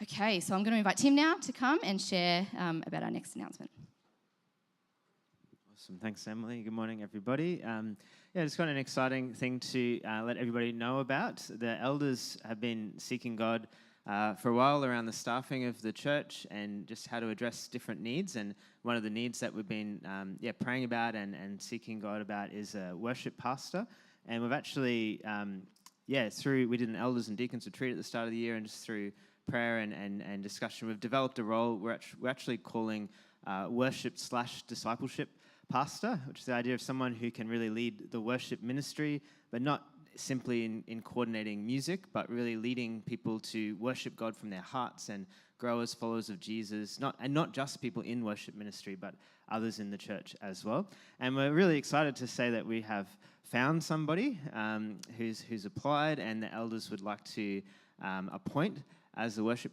Okay, so I'm going to invite Tim now to come and share about our next announcement. Awesome. Thanks, Emily. Good morning, everybody. It's got an exciting thing to let everybody know about. The elders have been seeking God for a while around the staffing of the church and just how to address different needs. And one of the needs that we've been praying about and seeking God about is a worship pastor. And we've actually, we did an elders and deacons retreat at the start of the year, and just through prayer and discussion, we've developed a role we're actually calling worship/discipleship pastor, which is the idea of someone who can really lead the worship ministry, but not simply in coordinating music, but really leading people to worship God from their hearts and grow as followers of Jesus, not just people in worship ministry, but others in the church as well. And we're really excited to say that we have found somebody who's applied, and the elders would like to appoint as the worship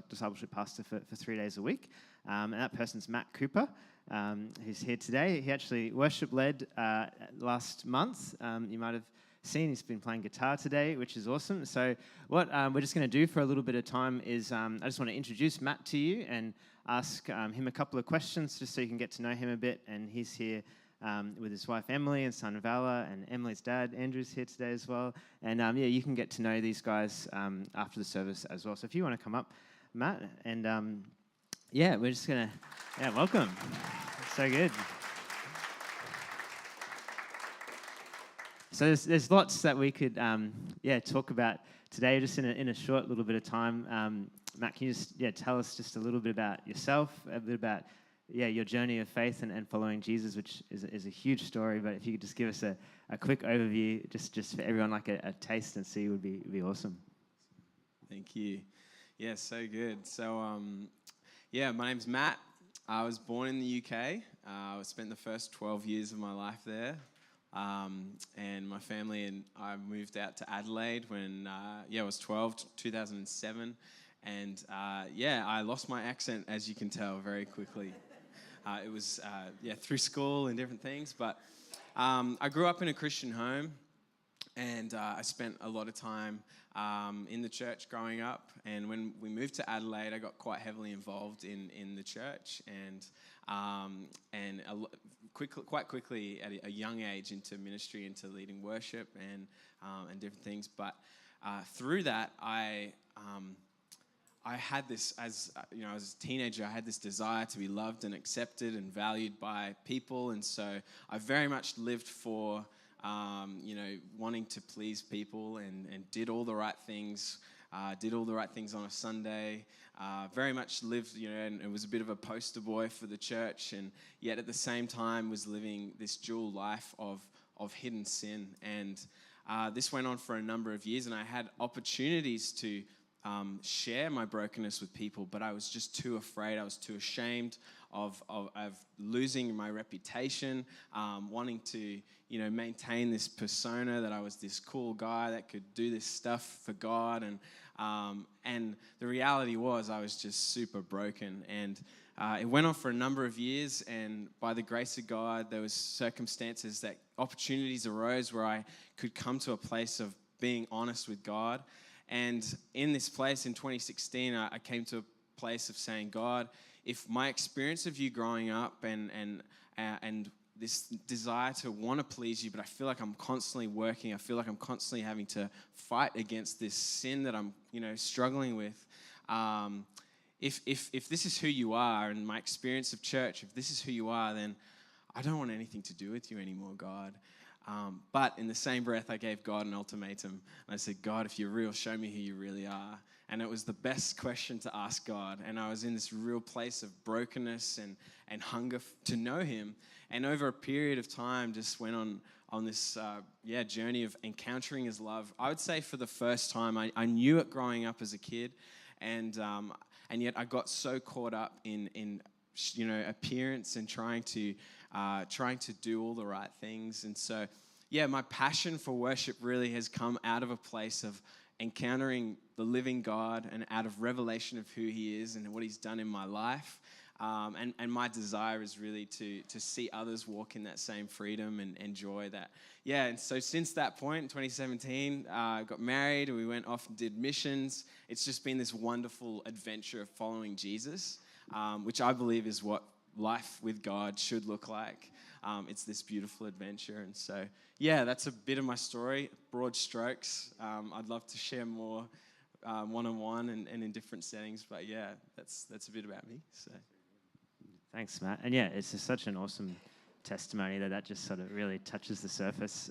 discipleship pastor for 3 days a week. And that person's Matt Cooper, who's here today. He actually worship led last month. You might have seen he's been playing guitar today, which is awesome. So what we're just going to do for a little bit of time is I just want to introduce Matt to you and ask him a couple of questions just so you can get to know him a bit. And he's here with his wife Emily and son Vala, and Emily's dad Andrew's here today as well. And you can get to know these guys after the service as well. So if you want to come up, Matt, and we're just gonna welcome. So good. So there's lots that we could talk about today, just in a short little bit of time. Matt, can you just tell us just a little bit about yourself, a bit about your journey of faith and following Jesus, which is a huge story. But if you could just give us a quick overview, just for everyone, like a taste and see, would be awesome. Thank you. Yeah, so good. So, my name's Matt. I was born in the UK. I spent the first 12 years of my life there. And my family and I moved out to Adelaide when I was 12, 2007. And I lost my accent, as you can tell, very quickly. It was through school and different things, but I grew up in a Christian home, and I spent a lot of time in the church growing up. And when we moved to Adelaide, I got quite heavily involved in the church, and quite quickly at a young age into ministry, into leading worship and different things. But through that, I had this, as a teenager, I had this desire to be loved and accepted and valued by people. And so I very much lived for, wanting to please people and did all the right things, on a Sunday, very much lived, and was a bit of a poster boy for the church, and yet at the same time was living this dual life of hidden sin. And this went on for a number of years, and I had opportunities to share my brokenness with people, but I was just too afraid. I was too ashamed of losing my reputation, wanting to, maintain this persona that I was this cool guy that could do this stuff for God. And the reality was I was just super broken. And it went on for a number of years, and by the grace of God, there was circumstances that opportunities arose where I could come to a place of being honest with God. And in this place in 2016, I came to a place of saying, God, if my experience of you growing up and this desire to want to please you, but I feel like I'm constantly working, I feel like I'm constantly having to fight against this sin that I'm, struggling with. If this is who you are, and my experience of church, if this is who you are, then I don't want anything to do with you anymore, God. But in the same breath, I gave God an ultimatum. And I said, God, if you're real, show me who you really are. And it was the best question to ask God. And I was in this real place of brokenness and hunger to know him. And over a period of time, just went on this journey of encountering his love. I would say for the first time, I knew it growing up as a kid. And yet I got so caught up in appearance and trying to do all the right things. And so, my passion for worship really has come out of a place of encountering the living God and out of revelation of who he is and what he's done in my life. And my desire is really to see others walk in that same freedom and enjoy that. Yeah, and so since that point in 2017, I got married and we went off and did missions. It's just been this wonderful adventure of following Jesus, which I believe is what life with God should look like. It's this beautiful adventure. And so, yeah, that's a bit of my story, broad strokes. I'd love to share more one-on-one and in different settings. But, yeah, that's a bit about me. So. Thanks, Matt. And yeah, it's just such an awesome testimony that just sort of really touches the surface.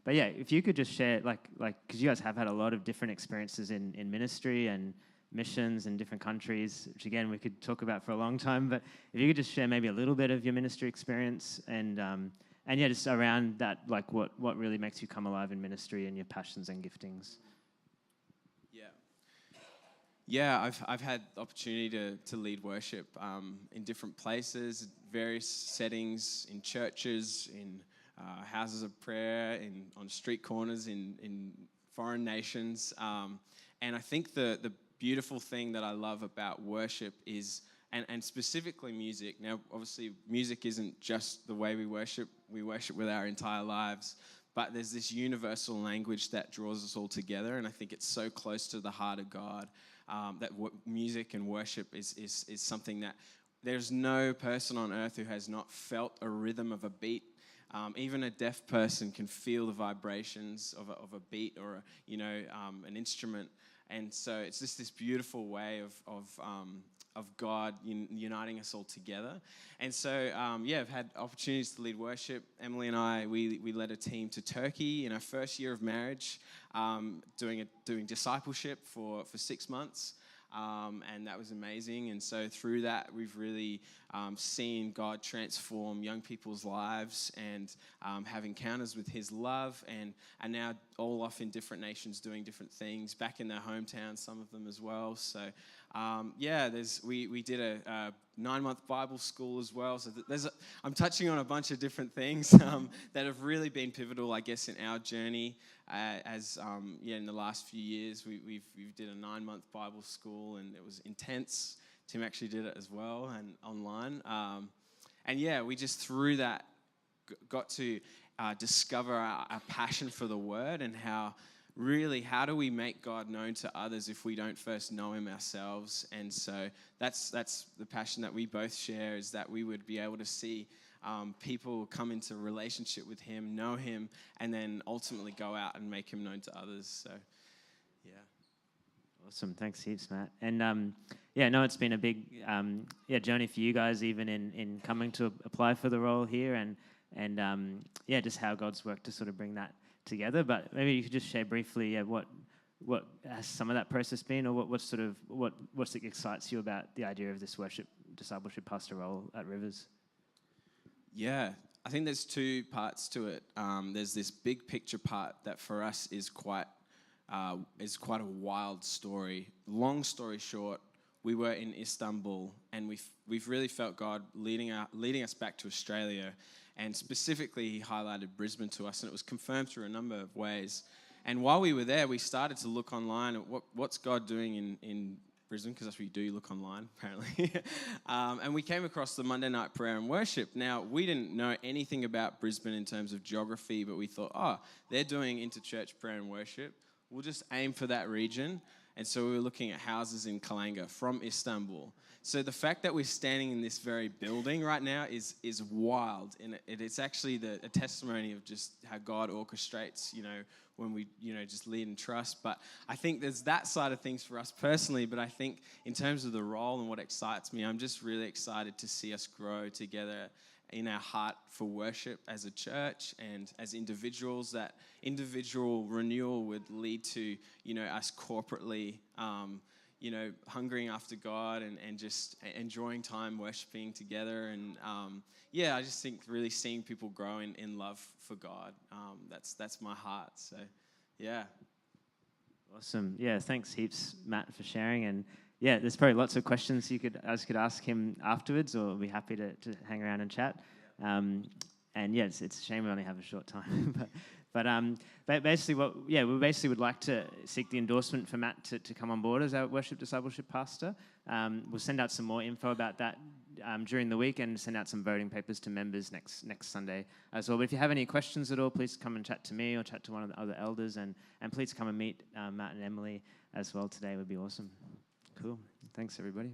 But yeah, if you could just share, like, because you guys have had a lot of different experiences in ministry and missions in different countries, which again we could talk about for a long time. But if you could just share maybe a little bit of your ministry experience and yeah, just around that, like what really makes you come alive in ministry and your passions and giftings. Yeah, I've had the opportunity to lead worship in different places, various settings, in churches, in houses of prayer, on street corners, in foreign nations. And I think the beautiful thing that I love about worship is, and specifically music. Now, obviously, music isn't just the way we worship with our entire lives. But there's this universal language that draws us all together, and I think it's so close to the heart of God that music and worship is something that there's no person on earth who has not felt a rhythm of a beat. Even a deaf person can feel the vibrations of a beat or an instrument, and so it's just this beautiful way of God uniting us all together. And so, I've had opportunities to lead worship. Emily and I, we led a team to Turkey in our first year of marriage, doing discipleship for 6 months. And that was amazing. And so through that, we've really seen God transform young people's lives and have encounters with his love, and are now all off in different nations doing different things, back in their hometowns, some of them as well. So, we did a 9-month Bible school as well. So I'm touching on a bunch of different things that have really been pivotal, I guess, in our journey. In the last few years, we did a 9-month Bible school, and it was intense. Tim actually did it as well, and online. We just through that got to discover our passion for the Word, and how do we make God known to others if we don't first know him ourselves? And so that's the passion that we both share, is that we would be able to see people come into relationship with him, know him, and then ultimately go out and make him known to others. So, yeah. Awesome. Thanks heaps, Matt. And I know it's been a big journey for you guys, even in coming to apply for the role here, and just how God's worked to sort of bring that together. But maybe you could just share briefly what has some of that process been, or what excites you about the idea of this worship discipleship pastor role at Rivers? Yeah, I think there's 2 parts to it. There's this big picture part that for us is quite a wild story. Long story short, we were in Istanbul, and we've really felt God leading us back to Australia. And specifically, he highlighted Brisbane to us, and it was confirmed through a number of ways. And while we were there, we started to look online at what's God doing in Brisbane, because that's where you do look online, apparently. And we came across the Monday night prayer and worship. Now, we didn't know anything about Brisbane in terms of geography, but we thought, they're doing inter-church prayer and worship. We'll just aim for that region. And so we were looking at houses in Kalanga from Istanbul. So the fact that we're standing in this very building right now is wild. And it's actually a testimony of just how God orchestrates, when we, just lead and trust. But I think there's that side of things for us personally. But I think in terms of the role and what excites me, I'm just really excited to see us grow together in our heart for worship as a church and as individuals. That individual renewal would lead to, us corporately, hungering after God and just enjoying time worshiping together. And I just think really seeing people grow in love for God. That's my heart. So, yeah. Awesome. Yeah, thanks heaps, Matt, for sharing. And yeah, there's probably lots of questions you could ask him afterwards, or be happy to hang around and chat. It's a shame we only have a short time. But basically, we would like to seek the endorsement for Matt to come on board as our worship discipleship pastor. We'll send out some more info about that during the week and send out some voting papers to members next Sunday as well. But if you have any questions at all, please come and chat to me or chat to one of the other elders, and please come and meet Matt and Emily as well today. It would be awesome. Cool. Thanks, everybody.